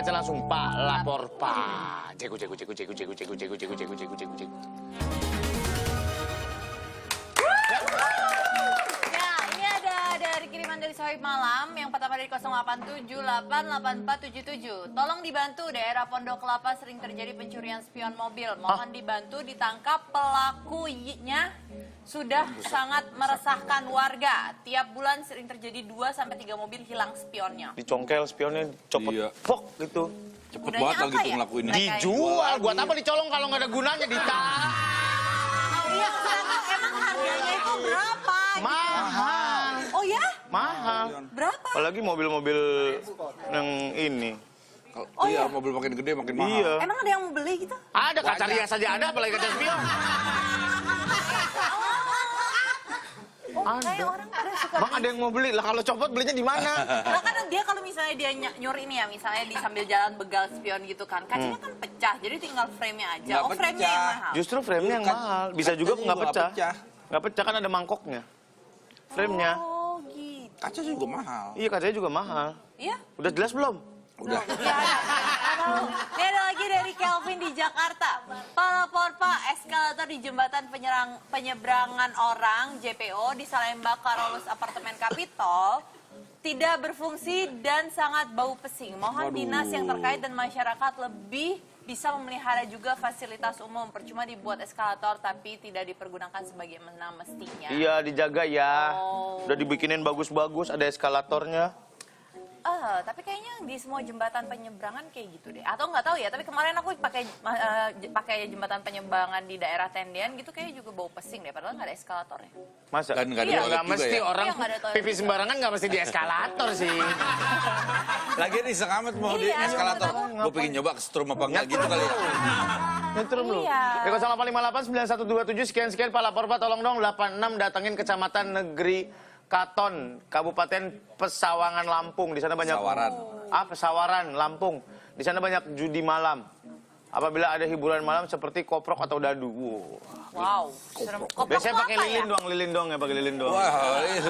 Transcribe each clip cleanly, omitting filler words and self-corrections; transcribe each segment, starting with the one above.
baca langsung Pak lapor Pak. Cegu. Ya, ini ada dari kiriman dari Sohib Malam yang pertama dari 08788477. Tolong dibantu, daerah Pondok Kelapa sering terjadi pencurian spion mobil. Mohon dibantu ditangkap pelakunya. Sudah sangat meresahkan warga. Tiap bulan sering terjadi 2-3 mobil hilang spionnya. Dicongkel spionnya, copot, Iya. pok gitu. Cepet Gunanya banget lah apa gitu ya? ngelakuinnya. Dijual, buat apa dicolong kalau nggak ada gunanya, ditahan. Iya, emang harganya itu berapa? Mahal, Oh ya? mahal. Berapa? Apalagi mobil-mobil yang ini. Oh, Iya, iya. mobil makin gede makin mahal. Iya. Emang ada yang mau beli gitu? Ada kaca rias saja ada, apalagi kaca spion. Kayak orang pada suka Bang ada yang mau beli lah, kalau copot belinya di mana? Nah, kan dia kalau misalnya dia nyuri ini ya, misalnya di sambil jalan begal spion gitu kan, kacanya kan pecah, jadi tinggal frame-nya aja. Nggak Oh, frame-nya yang pecah. mahal. Justru frame-nya yang Kan- mahal. Bisa juga kacanya nggak juga pecah. pecah. Nggak pecah kan ada mangkoknya. Frame-nya. Oh, gitu. Kaca juga mahal. Iya kacanya juga mahal. Iya? Udah jelas belum? Udah. Iya, ada. Ini ada lagi dari Kelvin di Jakarta. Pak lapor Pak, eskalator di jembatan penyeberangan orang JPO di Salemba Karolus Apartemen Capitol tidak berfungsi dan sangat bau pesing. Mohon Waduh. dinas yang terkait dan masyarakat lebih bisa memelihara juga fasilitas umum. Percuma dibuat eskalator tapi tidak dipergunakan sebagaimana mestinya. Iya dijaga ya. Oh. Udah dibikinin bagus-bagus, ada eskalatornya. Tapi kayaknya di semua jembatan penyeberangan kayak gitu deh. Atau nggak tahu ya, tapi kemarin aku pakai jembatan penyeberangan di daerah Tendian gitu kayaknya juga bau pesing deh, padahal nggak ada eskalatornya. Masa? Dan nggak ada Iya, toilet nggak juga mesti ya? orang Iya, nggak ada toilet pipi juga. sembarangan nggak mesti di eskalator sih. Lagian iseng amat mau di Iya, eskalator. ngapain? Gue pengen nyoba kesetrum apa enggak gitu kali ya. Nyetrum lu. Iya. Di 0858 9127 sekian Pak lapor Pak tolong dong 86 datangin Kecamatan Negeri Katon, Kabupaten Pesawangan Lampung. Di sana banyak Pesawaran. Pesawaran Lampung. Di sana banyak judi malam. Apabila ada hiburan malam seperti koprok atau dadu. Wow, serem. Koprok Biasanya itu pakai apa ya? lilin doang ya, pakai lilin doang. Wah, iya.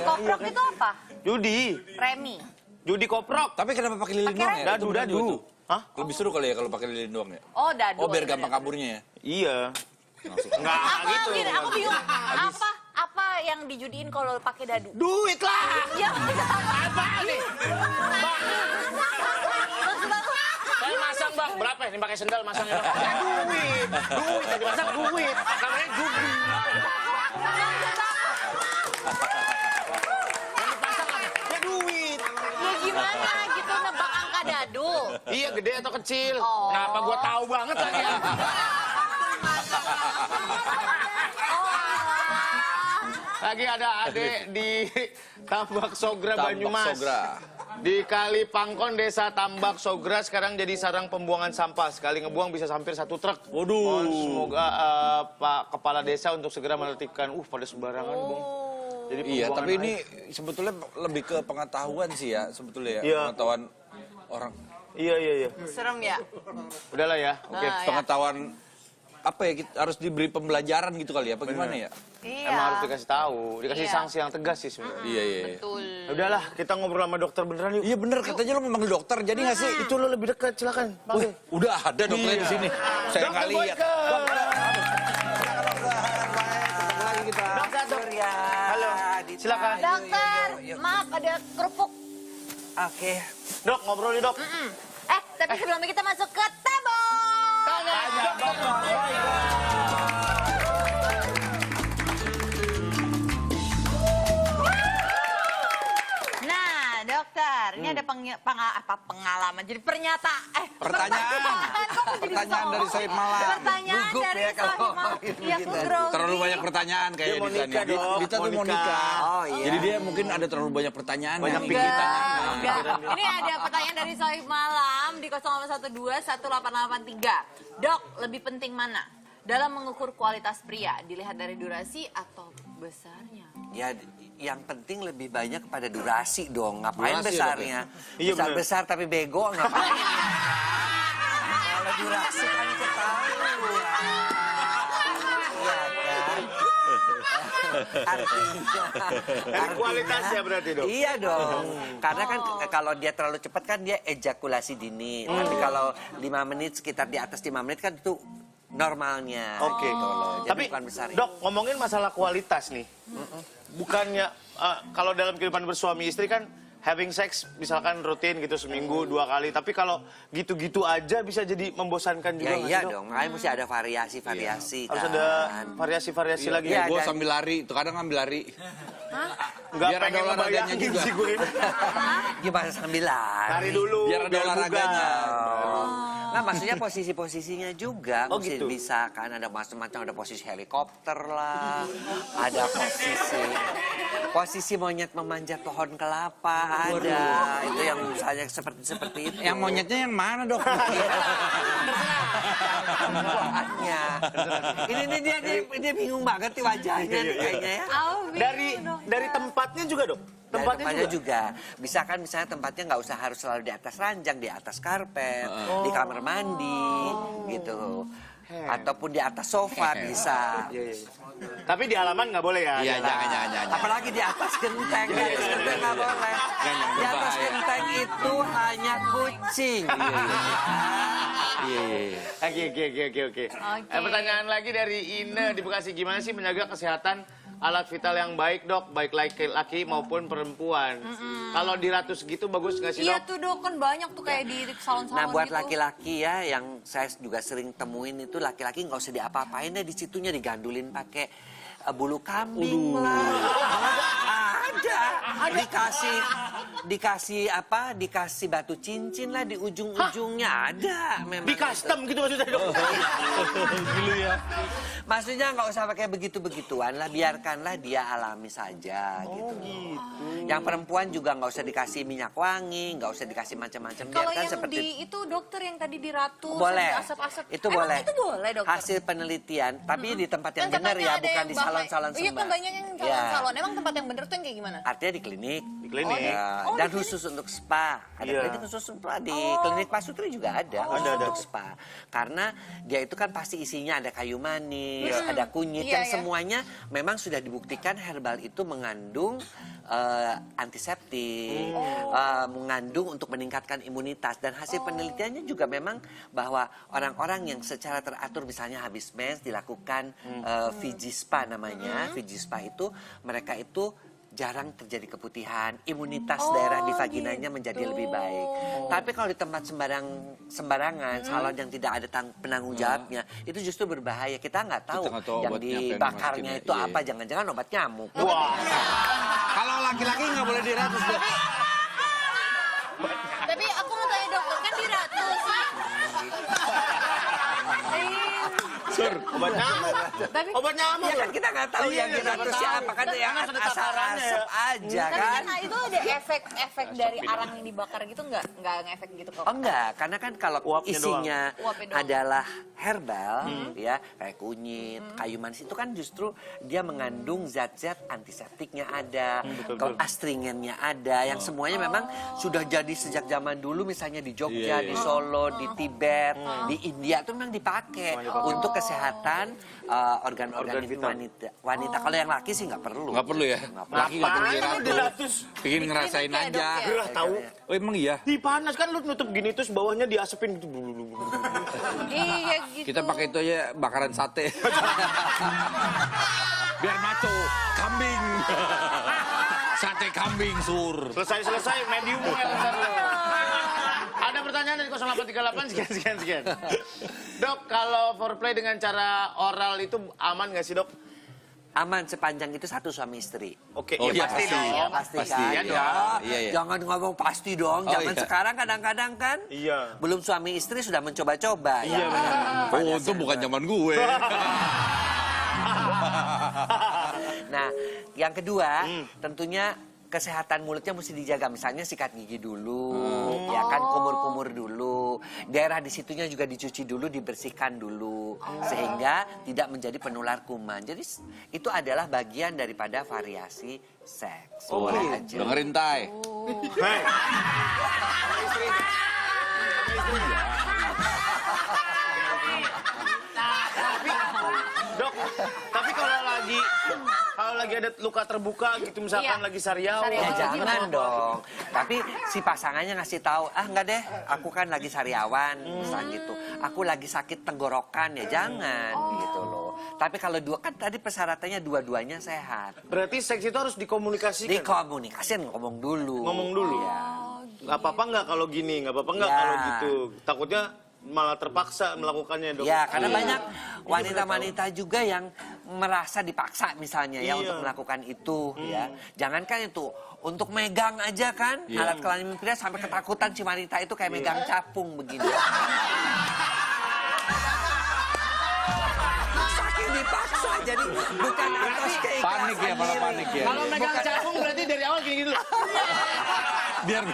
Koprok itu apa? Judi, Remi. judi koprok. Tapi kenapa pakai lilin Pakai doang ya? dadu, Itu dadu. itu. Hah? Lebih seru kali ya kalau pakai lilin doang ya. Oh, dadu. Oh, biar Ada gampang dadu. kaburnya ya. Iya. Enggak Apa gitu. gini, aku bingung. Apa yang dijudiin kalau pakai dadu? Duit lah. Ya, Apa nih? Saya masang bang, berapa ini pakai sendal masangnya? Ya, duit, tadi masang duit, namanya judi. Yang dipasang apa? Ya duit. ya gimana gitu nebak angka dadu? Iya gede atau kecil? Oh. Kenapa gua tahu banget lagi? Lagi ada adik di Tambak Sogra Banyumas. Sogra. Di Kali Pangkon, Desa Tambak Sogra sekarang jadi sarang pembuangan sampah. Sekali ngebuang bisa hampir 1 truk. Waduh. Mohon semoga Pak Kepala Desa untuk segera menertibkan. Pada sembarangan, Bang. Jadi Iya, pembuangan tapi ini air. sebetulnya lebih ke pengetahuan sih ya, sebetulnya ya. Iya. Pengetahuan orang. Iya. Serem ya? Udahlah ya, oke. Nah, ya. Pengetahuan apa ya, harus diberi pembelajaran gitu kali ya, apa gimana ya? Iya. Emang harus dikasih tahu, dikasih Iya. sanksi yang tegas sih sebenarnya. Iya. Betul. Ya udahlah, kita ngobrol sama dokter beneran yuk. Iya bener, katanya lo memang dokter, jadi nggak sih? Itu lo lebih dekat, silakan. Wih, udah ada dokternya di sini. Saya nggak Dokter lihat. Boyke. Dokter Surya. Halo, silakan. Dokter, maaf ada kerupuk. Oke. Dok, ngobrol nih dok. Tapi sebelum itu kita masuk ke table. Tanya, dokter. Nah, dokter, ini ada pengalaman. Jadi Pertanyaan dari Sohib Malam. Pertanyaan Gugup dari ya kalau Sohib Malam. gitu Iya, gitu. aku grogi. Terlalu banyak pertanyaan Dia kayaknya mau di sana. nikah, Dok. Dita tuh Mau mau nikah. nikah. Oh, iya. Jadi dia mungkin ada terlalu banyak pertanyaan. Banyak yang pikiran. ingin ditanyakan. Enggak. Ini ada pertanyaan dari Sohib Malam di 0812-1883. Dok, lebih penting mana? Dalam mengukur kualitas pria, dilihat dari durasi atau besarnya? Ya, yang penting lebih banyak kepada durasi dong. Ngapain Durasi, besarnya? Iya, bener. Besar tapi bego ngapain? Kalau durasi kan ketahuan. Iya kan? Dari kualitasnya berarti, Dok? Iya dong. Karena kan kalau dia terlalu cepat kan dia ejakulasi dini. Tapi kalau 5 menit, sekitar di atas 5 menit kan itu normalnya. Oke. Gitu loh. Jadi Tapi, bukan besar. Dok, ngomongin masalah kualitas nih. Bukannya, kalau dalam kehidupan bersuami istri kan, having sex misalkan rutin gitu seminggu 2 kali. Tapi kalau gitu-gitu aja bisa jadi membosankan juga Ya nggak iya sih, Dok? dong, makanya mesti ada variasi-variasi Harus kan. ada variasi-variasi lagi. Iya, Gue dan- sambil lari, tuh kadang ngambil lari. Nggak Biar ada pengen olahraganya ngebayangin juga. sih gue. Gimana sambil lari? Cari dulu, Biar ada olahraganya. Nah, maksudnya posisi-posisinya juga Oh, mesti gitu. bisa kan, ada macam-macam, ada posisi helikopter lah, ada posisi monyet memanjat pohon kelapa, ada itu yang misalnya seperti itu. Yang monyetnya yang mana, Dok? Wajahnya. Ini dia bingung banget nih wajahnya nih kayaknya ya. Dari tempatnya juga, Dok? Tempatnya juga. Bisa kan misalnya tempatnya nggak usah harus selalu di atas ranjang, di atas karpet, di kamar mandi, gitu. Ataupun di atas sofa bisa. Tapi di halaman nggak boleh ya? Iya, jangan. Apalagi di atas genteng, di atas genteng nggak boleh. Di atas berbahaya. genteng itu hanya kucing. Iya. Oke. Pertanyaan lagi dari Ine di Bekasi. Gimana sih menjaga kesehatan alat vital yang baik, Dok? Baik laki-laki maupun perempuan. Kalau di ratus gitu bagus nggak sih, Iya Dok? tuh Dok, kan banyak tuh kayak di salon-salon Nah buat gitu. laki-laki ya yang saya juga sering temuin itu laki-laki nggak usah diapa-apain deh di situnya, digandulin pakai bulu kambing lah. Ada. Dikasih batu cincin lah di ujung-ujungnya ada memang. Di custom gitu maksudnya, Dok? Dulu ya. Maksudnya nggak usah pakai begitu-begituan lah, biarkanlah dia alami saja gitu. Yang perempuan juga nggak usah dikasih minyak wangi, nggak usah dikasih macam-macam. Kalau Biarkan yang seperti di itu dokter yang tadi di Ratu boleh. asap-asap. Itu Emang boleh. itu boleh dokter? Hasil penelitian, tapi di tempat yang Kan benar katanya ya, ada bukan yang di bahaya. salon-salon Iya kan sembar. banyak yang Ya. salon-salon. Emang tempat yang bener tuh yang kayak gimana? Artinya di klinik. Di klinik. Ya, Oh, dan di klinik. khusus untuk spa. Ada Iya. klinik khusus spa di klinik Pak Sutri juga ada khusus Ada. untuk spa. Karena dia itu kan pasti isinya ada kayu manis, ada kunyit, Iya, yang iya. semuanya memang sudah dibuktikan herbal itu mengandung antiseptik, mengandung untuk meningkatkan imunitas, dan hasil penelitiannya juga memang bahwa orang-orang yang secara teratur misalnya habis mens dilakukan Fiji Spa namanya, Fiji Spa itu mereka itu jarang terjadi keputihan, imunitas daerah di vaginanya menjadi lebih baik. Tapi kalau di tempat sembarangan, salon yang tidak ada penanggung jawabnya, itu justru berbahaya. Kita nggak tahu, Kita nggak tahu yang obatnya apa yang dibakarnya dimasukin itu ya. apa, jangan-jangan obat nyamuk. Wah. Kalau laki-laki nggak boleh di ratus, Dok. Tapi aku mau tanya dokter, kan di Ratu sih. Sur. Obat nyamuk. Tapi Obat nyamuk. Ya kan kita nggak tahu Iya, yang iya, kita nggak itu tahu. siapa, kan yang Harus ada takarannya ya. asap aja tapi kan. kan itu ada efek dari arang yang dibakar gitu nggak ngefek gitu kok. Oh enggak, karena kan kalau Uapnya isinya Uapnya doang. adalah herbal, ya kayak kunyit, kayu manis itu kan justru dia mengandung zat-zat antiseptiknya ada, kalau astringennya ada, yang semuanya memang sudah jadi sejak zaman dulu, misalnya di Jogja, di Solo, di Tibet, di India itu memang dipakai untuk kesehatan organ-organ Organ itu vital. wanita. Kalau yang laki sih nggak perlu. Nggak perlu ya? Laki nggak perlu di Ngapain di ratus. ratus? Bikin ngerasain Ini kayak aja. Dok, ya? Gerah tahu. Oh emang iya? Di panas kan lu nutup gini terus bawahnya diasepin gitu. Iya gitu. Kita pakai itu aja bakaran sate. Biar maco, kambing. Sate kambing, Sur. Selesai medium well ntar lu. Ada pertanyaan dari 0838 sekian. Dok, kalau foreplay dengan cara oral itu aman nggak sih, Dok? Aman sepanjang itu satu suami istri. Oke, Oh, ya iya, pasti pasti. dong. Ya, pasti Pasti, kan. iya Ya, dong. Iya, iya. Jangan ngomong pasti dong. Oh, Zaman iya. sekarang kadang-kadang kan. Iya. Belum suami istri sudah mencoba-coba. Iya, ya. benar. Oh, itu bukan zaman gue. Nah, yang kedua, tentunya kesehatan mulutnya mesti dijaga. Misalnya sikat gigi dulu, ya kan, kumur-kumur dulu. Daerah di situnya juga dicuci dulu, dibersihkan dulu, sehingga tidak menjadi penular kuman. Jadi itu adalah bagian daripada variasi seks. Boleh aja. Dengerin, Tai. Hei. Dok, tapi kalau lagi ada luka terbuka gitu misalkan Iya. lagi sariawan. Sariawan. Ya Oh, jangan dong. Tapi si pasangannya ngasih tahu, ah enggak deh, aku kan lagi sariawan, misalnya gitu. Aku lagi sakit tenggorokan ya jangan gitu loh. Tapi kalau kan tadi persyaratannya dua-duanya sehat. Berarti seks itu harus dikomunikasikan. Dikomunikasikan, ngomong dulu. Ngomong dulu. Iya. Nggak apa-apa nggak kalau gini, nggak apa-apa nggak Ya. kalau gitu. Takutnya malah terpaksa melakukannya, Dok. Ya, karena Iya. banyak Ini wanita-wanita juga yang merasa dipaksa misalnya ya Iya. untuk melakukan itu ya. Jangankan itu, untuk megang aja kan alat kelamin pria sampai ketakutan si wanita itu kayak megang capung begini. Saking dipaksa jadi bukan atas keikhlasan Panik ya, malah diri. panik ya. Kalau megang capung berarti dari awal kayak gitu. Biar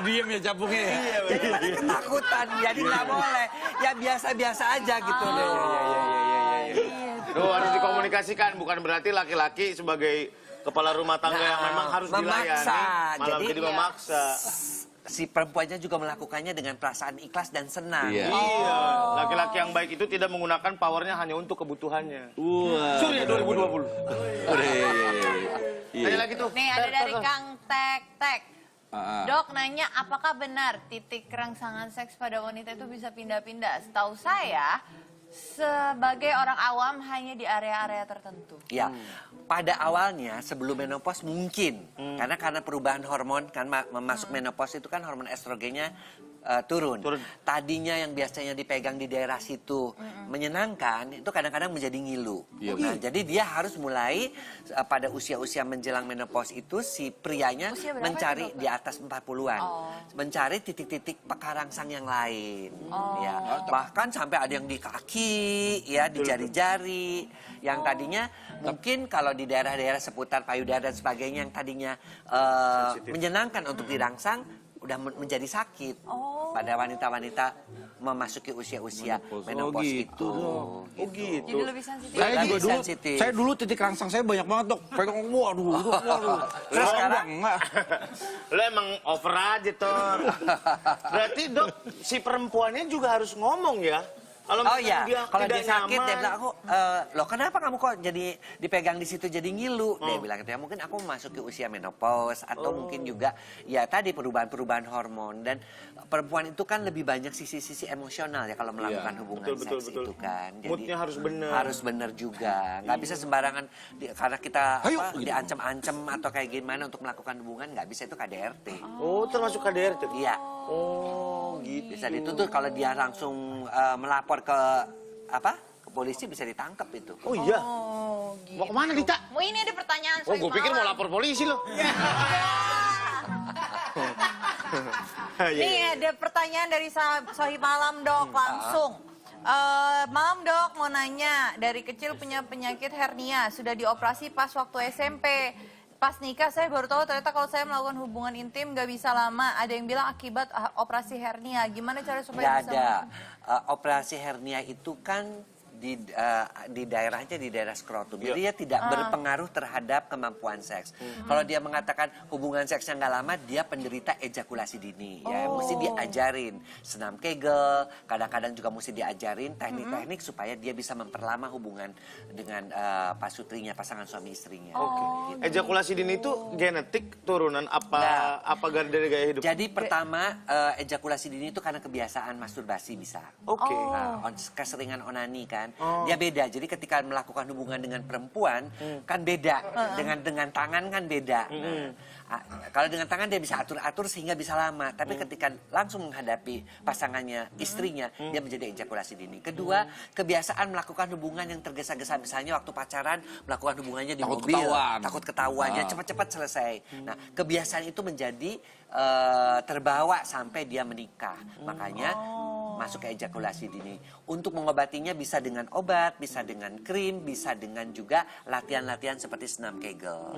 diem ya capungnya ya. Jadi pada ketakutan, jadi nggak boleh. Ya biasa-biasa aja gitu loh. Tuh harus dikomunikasikan, bukan berarti laki-laki sebagai kepala rumah tangga yang memang harus memaksa. dilayani, malah jadi memaksa. Si perempuannya juga melakukannya dengan perasaan ikhlas dan senang. Iya. Iya, laki-laki yang baik itu tidak menggunakan powernya hanya untuk kebutuhannya. Wah. Surya 2020. Udah, iya. Tanya lagi tuh. Nih ada dari Kang Tek Tek. Ah. Dok nanya apakah benar titik rangsangan seks pada wanita itu bisa pindah-pindah? Setahu saya sebagai orang awam hanya di area-area tertentu. Ya, pada awalnya sebelum menopause mungkin karena perubahan hormon kan masuk menopause itu kan hormon estrogennya turun. Tadinya yang biasanya dipegang di daerah situ menyenangkan itu kadang-kadang menjadi ngilu. Iya, Nah, jadi dia harus mulai pada usia-usia menjelang menopause itu si prianya Usia berapa mencari itu, Dok? di atas 40-an. Mencari titik-titik pekarangsang yang lain. Ya, bahkan sampai ada yang di kaki, ya di jari-jari. Yang tadinya mungkin kalau di daerah-daerah seputar payudara dan sebagainya yang tadinya menyenangkan untuk dirangsang udah menjadi sakit pada wanita-wanita memasuki usia-usia menopause gitu, itu. Oh gitu. Jadi lebih sensitif. Saya juga Lebih dulu, sensitif. saya dulu titik rangsang saya banyak banget dok. Pegang, waduh. Terus sekarang? enggak. Lo emang over aja, Tor. Berarti, Dok, si perempuannya juga harus ngomong ya? Kalau Oh misalkan iya, kalau tidak dia sakit nyaman. dia bilang aku, loh kenapa kamu kok jadi dipegang di situ jadi ngilu? Dia bilang gitu ya, mungkin aku memasuki usia menopause atau mungkin juga ya tadi perubahan-perubahan hormon dan perempuan itu kan lebih banyak sisi-sisi emosional ya kalau melakukan hubungan Betul, seks betul. itu kan. Moodnya harus benar. Harus benar juga, nggak bisa sembarangan karena kita Ayo, apa, gitu. diancam-ancam atau kayak gimana untuk melakukan hubungan nggak bisa itu KDRT. Oh, termasuk KDRT? Iya. Oh, gitu. Bisa dituntut kalau dia langsung melapor ke ke polisi bisa ditangkap itu. Oh iya? Oh, gitu. Mau kemana, Dita? Mau ini ada pertanyaan Oh, gue pikir mau lapor polisi lo. Nih ada pertanyaan dari Sohib Malam Dok langsung. Malam Dok mau nanya, dari kecil punya penyakit hernia, sudah dioperasi pas waktu SMP. Pas nikah saya baru tahu ternyata kalau saya melakukan hubungan intim gak bisa lama. Ada yang bilang akibat operasi hernia. Gimana cara supaya Nggak bisa? ada. Operasi hernia itu kan di daerahnya di daerah skrotum. Jadi dia tidak berpengaruh terhadap kemampuan seks. Kalau dia mengatakan hubungan seksnya nggak lama, dia penderita ejakulasi dini. Ya, mesti diajarin senam Kegel. Kadang-kadang juga mesti diajarin teknik-teknik supaya dia bisa memperlama hubungan dengan pasutrinya, pasangan suami istrinya. Oke. Ejakulasi dini itu genetik turunan Nah. apa dari gaya hidup? Jadi pertama ejakulasi dini itu karena kebiasaan masturbasi bisa. Oke. Nah, keseringan onani kan, dia beda. Jadi ketika melakukan hubungan dengan perempuan kan beda, dengan tangan kan beda. Kalau dengan tangan dia bisa atur-atur sehingga bisa lama. Tapi ketika langsung menghadapi pasangannya, istrinya, dia menjadi ejakulasi dini. Kedua, kebiasaan melakukan hubungan yang tergesa-gesa. Misalnya waktu pacaran melakukan hubungannya di Takut mobil, ketahuan. takut ketahuan, ya cepat-cepat selesai. Nah, kebiasaan itu menjadi terbawa sampai dia menikah. Makanya masuk ke ejakulasi dini. Untuk mengobatinya bisa dengan obat, bisa dengan krim, bisa dengan juga latihan-latihan seperti senam Kegel.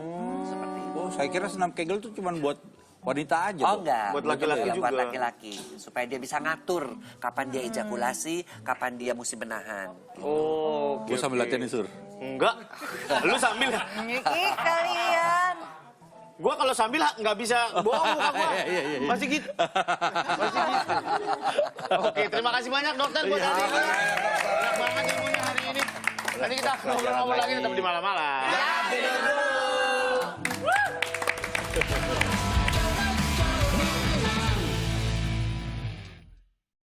Seperti itu. Oh, saya kira senam Kegel itu cuma buat wanita aja. Oh Dok. enggak, Buat laki-laki Buat juga. laki-laki. Supaya dia bisa ngatur kapan dia ejakulasi, kapan dia mesti menahan. Oh, Gue sambil latihan nih, Sur. enggak. Lu sambil. Ih kalian. Gua kalau sambil nggak bisa bohong muka gua. Iya. Masih gitu. Masih gitu. Oke, terima kasih banyak dokter buat hari ini. Banyak banget ilmunya hari ini. Nanti kita ngobrol-ngobrol lagi tetap di malam-malam. Pak.